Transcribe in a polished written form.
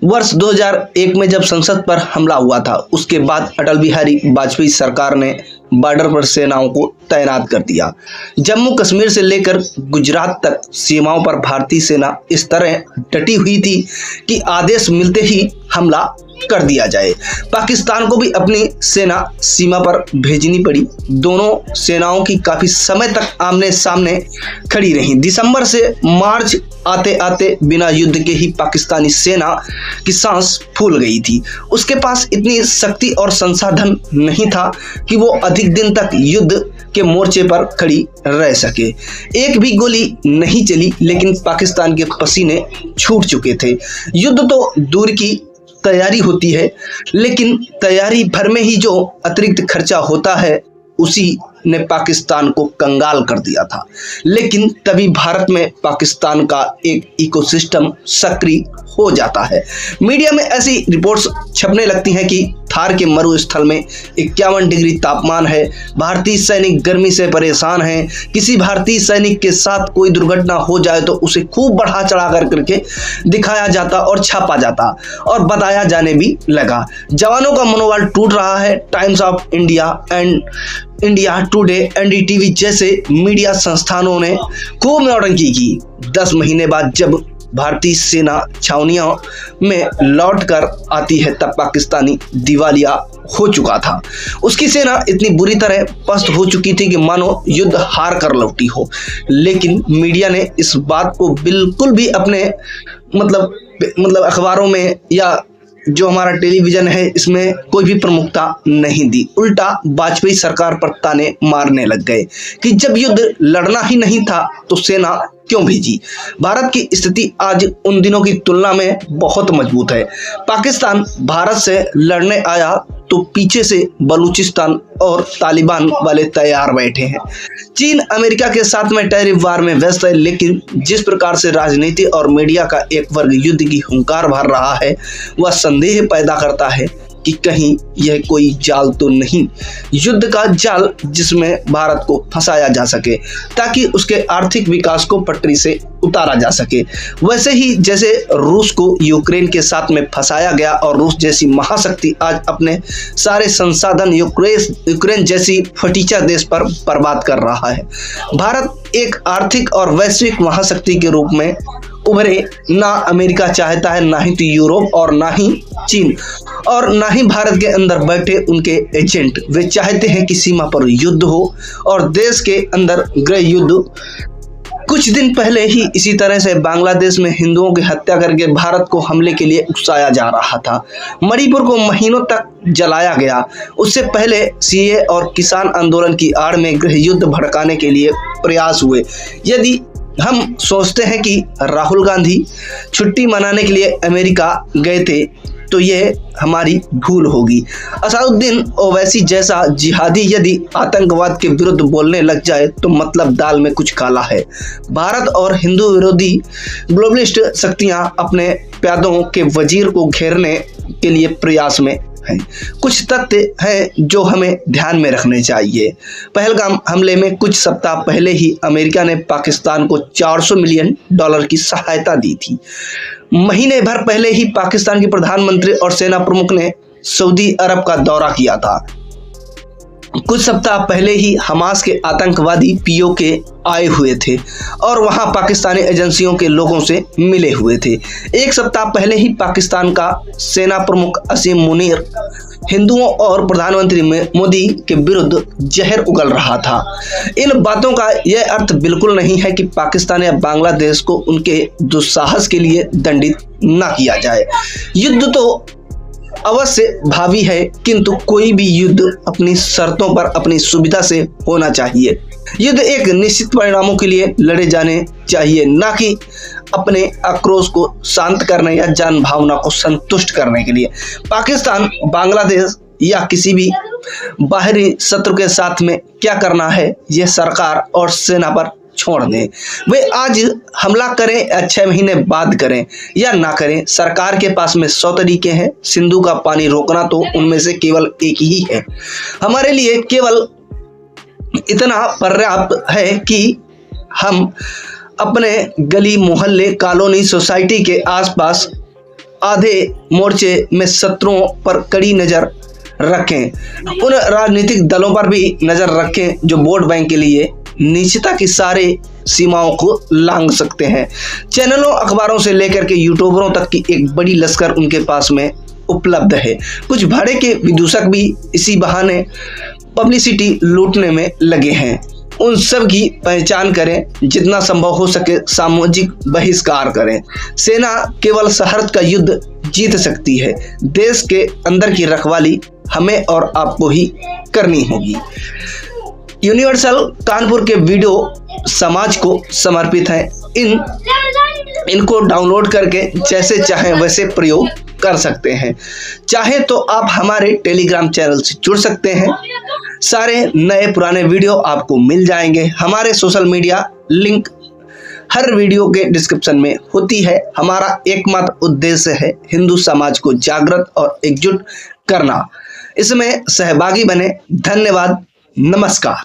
वर्ष 2001 में जब संसद पर हमला हुआ था, उसके बाद अटल बिहारी वाजपेयी सरकार ने बॉर्डर पर सेनाओं को तैनात कर दिया। जम्मू कश्मीर से लेकर गुजरात तक सीमाओं पर भारतीय सेना इस तरह डटी हुई थी कि आदेश मिलते ही हमला कर दिया जाए। पाकिस्तान को भी अपनी सेना सीमा पर भेजनी पड़ी। दोनों सेनाओं की काफी समय तक आमने सामने खड़ी रही। दिसंबर से मार्च आते आते बिना युद्ध के ही पाकिस्तानी सेना की सांस फूल गई थी। उसके पास इतनी शक्ति और संसाधन नहीं था कि वो अधिक दिन तक युद्ध के मोर्चे पर खड़ी रह सके। एक भी गोली नहीं चली, लेकिन पाकिस्तान के पसीने छूट चुके थे। युद्ध तो दूर की तैयारी होती है, लेकिन तैयारी भर में ही जो अतिरिक्त खर्चा होता है उसी ने पाकिस्तान को कंगाल कर दिया था। लेकिन तभी भारत में पाकिस्तान का एक इकोसिस्टम सक्रिय हो जाता है। मीडिया में ऐसी रिपोर्ट्स छपने लगती हैं कि थार के मरुस्थल में 51 डिग्री तापमान है, भारतीय सैनिक गर्मी से परेशान हैं। किसी भारतीय सैनिक के साथ कोई दुर्घटना हो जाए तो उसे खूब बढ़ा चढ़ा करके दिखाया जाता और छापा जाता और बताया जाने भी लगा। जवानों का मनोबल टूट रहा है। Times of India and India today, NDTV जैसे मीडिया संस्थानों ने खूब नौटंकी की। 10 महीने बाद जब भारतीय सेना छावनियों में लौट कर आती है, तब पाकिस्तानी दिवालिया हो चुका था। उसकी सेना इतनी बुरी तरह पस्त हो चुकी थी कि मानो युद्ध हार कर लौटी हो। लेकिन मीडिया ने इस बात को बिल्कुल भी अपने मतलब अखबारों में या जो हमारा टेलीविजन है इसमें कोई भी प्रमुखता नहीं दी। उल्टा वाजपेयी सरकार पर ताने मारने लग गए कि जब युद्ध लड़ना ही नहीं था तो सेना क्यों भेजी। भारत की स्थिति आज उन दिनों की तुलना में बहुत मजबूत है। पाकिस्तान भारत से लड़ने आया तो पीछे से बलूचिस्तान और तालिबान वाले तैयार बैठे हैं। चीन अमेरिका के साथ में टैरिफ वार में व्यस्त है, लेकिन जिस प्रकार से राजनीति और मीडिया का एक वर्ग युद्ध की हुंकार भर रहा है, वह संदेह पैदा करता है कि कहीं यह कोई जाल तो नहीं, युद्ध का जाल जिसमें भारत को फंसाया जा सके ताकि उसके आर्थिक विकास को पटरी से उतारा जा सके। वैसे ही जैसे रूस को यूक्रेन के साथ में फंसाया गया और रूस जैसी महाशक्ति आज अपने सारे संसाधन यूक्रेन जैसी फटीचा देश पर बर्बाद कर रहा है। भारत एक आर्थिक और वैश्विक महाशक्ति के रूप में उभरे ना अमेरिका चाहता है, ना ही तो यूरोप और ना ही चीन और ना ही भारत के अंदर बैठे उनके एजेंट। वे चाहते हैं कि सीमा पर युद्ध हो और देश के अंदर गृह युद्ध। कुछ दिन पहले ही इसी तरह से बांग्लादेश में हिंदुओं की हत्या करके भारत को हमले के लिए उकसाया जा रहा था। मणिपुर को महीनों तक जलाया गया। उससे पहले सीए और किसान आंदोलन की आड़ में गृह युद्ध भड़काने के लिए प्रयास हुए। यदि हम सोचते हैं कि राहुल गांधी छुट्टी मनाने के लिए अमेरिका गए थे तो यह हमारी भूल होगी। असदुद्दीन ओवैसी जैसा जिहादी यदि आतंकवाद के विरुद्ध बोलने लग जाए तो मतलब दाल में कुछ काला है। भारत और हिंदू विरोधी ग्लोबलिस्ट शक्तियां अपने प्यादों के वजीर को घेरने के लिए प्रयास में हैं। कुछ तथ्य हैं जो हमें ध्यान में रखने चाहिए। पहलगाम हमले में कुछ सप्ताह पहले ही अमेरिका ने पाकिस्तान को $400 मिलियन की सहायता दी थी। महीने भर पहले ही पाकिस्तान के प्रधानमंत्री और सेना प्रमुख ने सऊदी अरब का दौरा किया था। कुछ सप्ताह पहले ही हमास के आतंकवादी पीओके आए हुए थे और वहां पाकिस्तानी एजेंसियों के लोगों से मिले हुए थे। एक सप्ताह पहले ही पाकिस्तान का सेना प्रमुख असीम मुनीर हिंदुओं और प्रधानमंत्री मोदी के विरुद्ध जहर उगल रहा था। इन बातों का यह अर्थ बिल्कुल नहीं है कि पाकिस्तान या बांग्लादेश को उनके दुस्साहस के लिए दंडित न किया जाए। युद्ध तो अवश्य भावी है, किंतु कोई भी युद्ध अपनी शर्तों पर अपनी सुविधा से होना चाहिए। युद्ध एक निश्चित परिणामों के लिए लड़े जाने चाहिए, ना कि अपने आक्रोश को शांत करने या जन भावना को संतुष्ट करने के लिए। पाकिस्तान, बांग्लादेश या किसी भी बाहरी शत्रु के साथ में क्या करना है यह सरकार और सेना पर छोड़ दें। वे आज हमला करें या 6 महीने बाद करें या ना करें, सरकार के पास में 100 तरीके हैं। सिंधु का पानी रोकना तो उनमें से केवल एक ही है। हमारे लिए केवल इतना पर्याप्त है कि हम अपने गली मोहल्ले कॉलोनी सोसाइटी के आसपास आधे मोर्चे में शत्रुओं पर कड़ी नजर रखें। उन राजनीतिक दलों पर भी नजर रखें जो वोट बैंक के लिए निश्चितता की सारे सीमाओं को लांघ सकते हैं। चैनलों, अखबारों से लेकर के यूट्यूबरों तक की एक बड़ी लश्कर उनके पास में उपलब्ध है। कुछ भाड़े के विदूषक भी इसी बहाने पब्लिसिटी लूटने में लगे हैं। उन सब की पहचान करें, जितना संभव हो सके सामाजिक बहिष्कार करें। सेना केवल सरहद का युद्ध जीत सकती है, देश के अंदर की रखवाली हमें और आपको ही करनी होगी। यूनिवर्सल कानपुर के वीडियो समाज को समर्पित हैं। इनको डाउनलोड करके जैसे चाहें वैसे प्रयोग कर सकते हैं। चाहे तो आप हमारे टेलीग्राम चैनल से जुड़ सकते हैं। सारे नए पुराने वीडियो आपको मिल जाएंगे। हमारे सोशल मीडिया लिंक हर वीडियो के डिस्क्रिप्शन में होती है। हमारा एकमात्र उद्देश्य है हिंदू समाज को जागृत और एकजुट करना। इसमें सहभागी बने। धन्यवाद। नमस्कार।